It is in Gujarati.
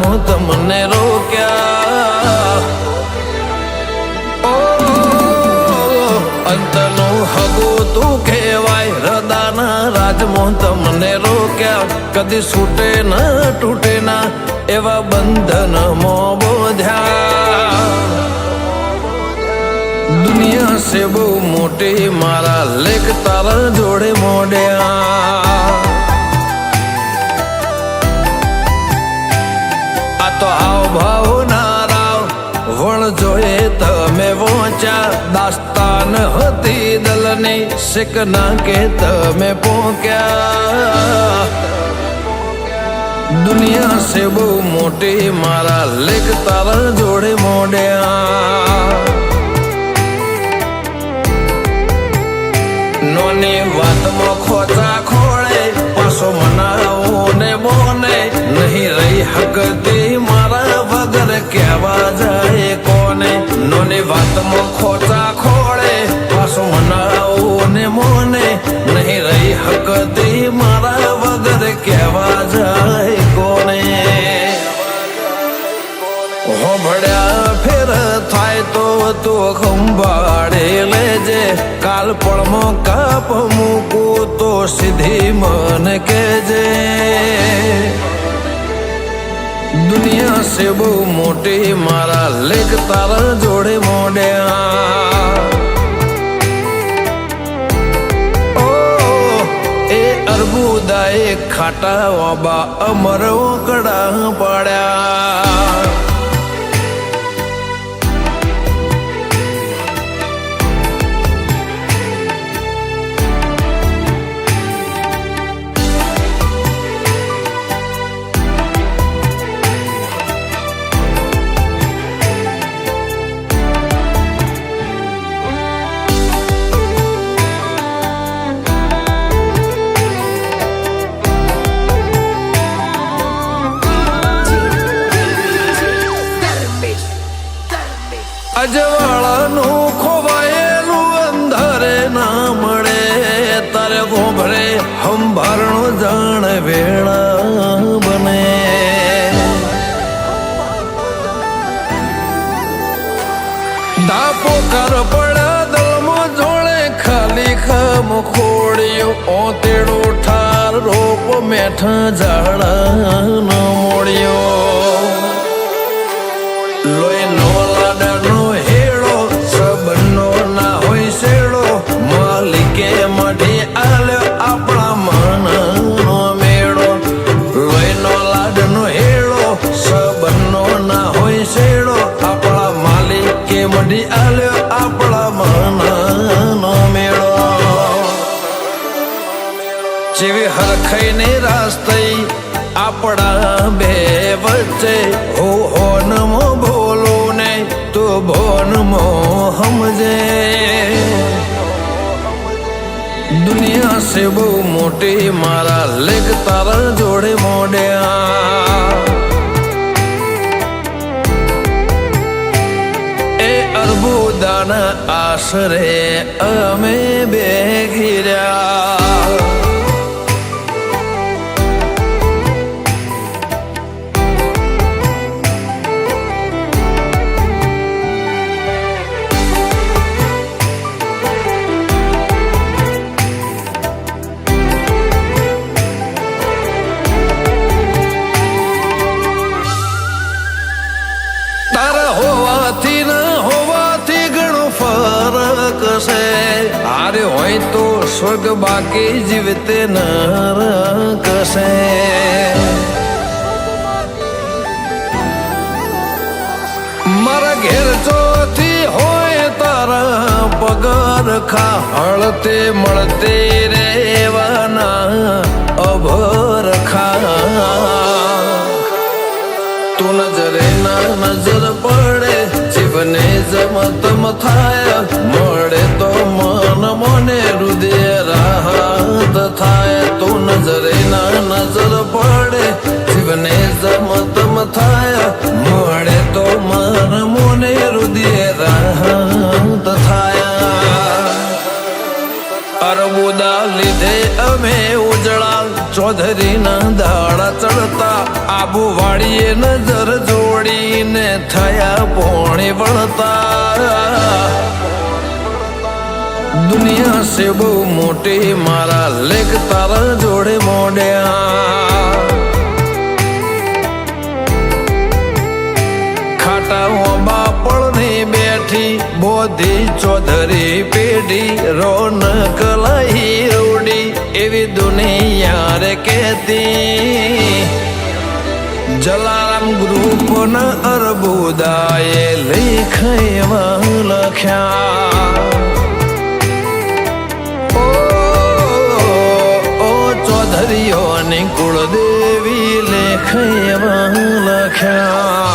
રાજમો તમને રોક્યા અંતનો હગો તું કહેવાય હૃદયના રાજમો તમને રોક્યા કદી છૂટે ન તૂટે ના એવા બંધનમાં બોધ્યા દુનિયા સે બહુ મોટી મારા લેખ તારા જોડે મોડ્યા આ તો હાવ ભાવ ના રાવ વણ જોએ તમે વોંચ્યા દાસ્તાન હતી દલની શીખના કે તમે પોક્યા દુનિયા સે બહુ મોટી મારા લેખ તારા જોડે મોડ્યા નોની વાતમાં ખોચા ખોળે પાછો મનાવો ને બોને નહીં રહી હકતી મારા વગર કહેવા જાય કોને નોની વાતમાં ખોચા ખોળે પાછો મનાવો ને મોને નહીં રહી હકતી મારા વગર કહેવા જાય કોને હોભળ્યા ફેર થાય તો તું ખંભાળે લેજે કાલ પળમાં કાપ મૂકું તો સીધી મને કહેજે દુનિયા સે બહુ મોટી મારા લેખ તારા જોડે મોડ્યા એ અર્બુદાએ ખાટા વાબા અમર ઓકડા પાડ્યા અજવાળાનું ખોવાયેલું અંધારે ના મળે તારે ગોભરે હંભારણો જાણ વેળા બને ધાપો કર પડ્યા દલમાં જોડે ખાલી ખમ ખોડ્યો ઓતેડો ઠાર રોપ મેઠા ઝાડા ન મોડ્યો લોહી નો લાડનો હેડો સબનો ના હોય શેડો માલિકે મઢી આલ્યો આપણા મનનો મેળો લોહી નો લાડનો હેડો સબનો ના હોય શેડો આપણા માલિકે મઢી આલ્યો આપણા મનનો મેળો જેવી હરખાઈને રાસ થઈ આપણા બે વચ્ચે હો નમો બોલો ને તો ભોનમો સમજે દુનિયા સે બહુ મોટી મારા લેખ તારા જોડે મોડ્યા એ અર્બુદાના આશરે અમે બે ઘીર્યા હારે હોય તો સ્વર્ગ બાકી જીવતે નરક છે મારા ઘેર ચોથી હોય તારા પગાર ખા હળતે મળતે રેવાના અભર ખા તું નજરે ના નજર પડે જીવને જમતમ થાય મળે તો મન મને હૃદય રાહત થાય તું નજરે ના નજર પડે જીવને જમતમ થાય મળે તો મન મને હૃદય રાહત થાય અરબુદા લીધે અમે ઉજળા ચૌધરી ના દાડા ચડતા આબુ વાળીએ નજર જોડીને થયા પોણી વળતા દુનિયા છે બહુ મોટી મારા લેખ તારા જોડે મોડ્યા ખાટા બાપળની બેઠી બોધી ચૌધરી પેઢી રોનક લઈ રોડી એવી દુનિયા રે કહેતી જલારામ ગ્રુપ ના અરબુદાએ લેખમાં લખ્યા ચૌધરીઓની કુળદેવી લેખમાં લખ્યા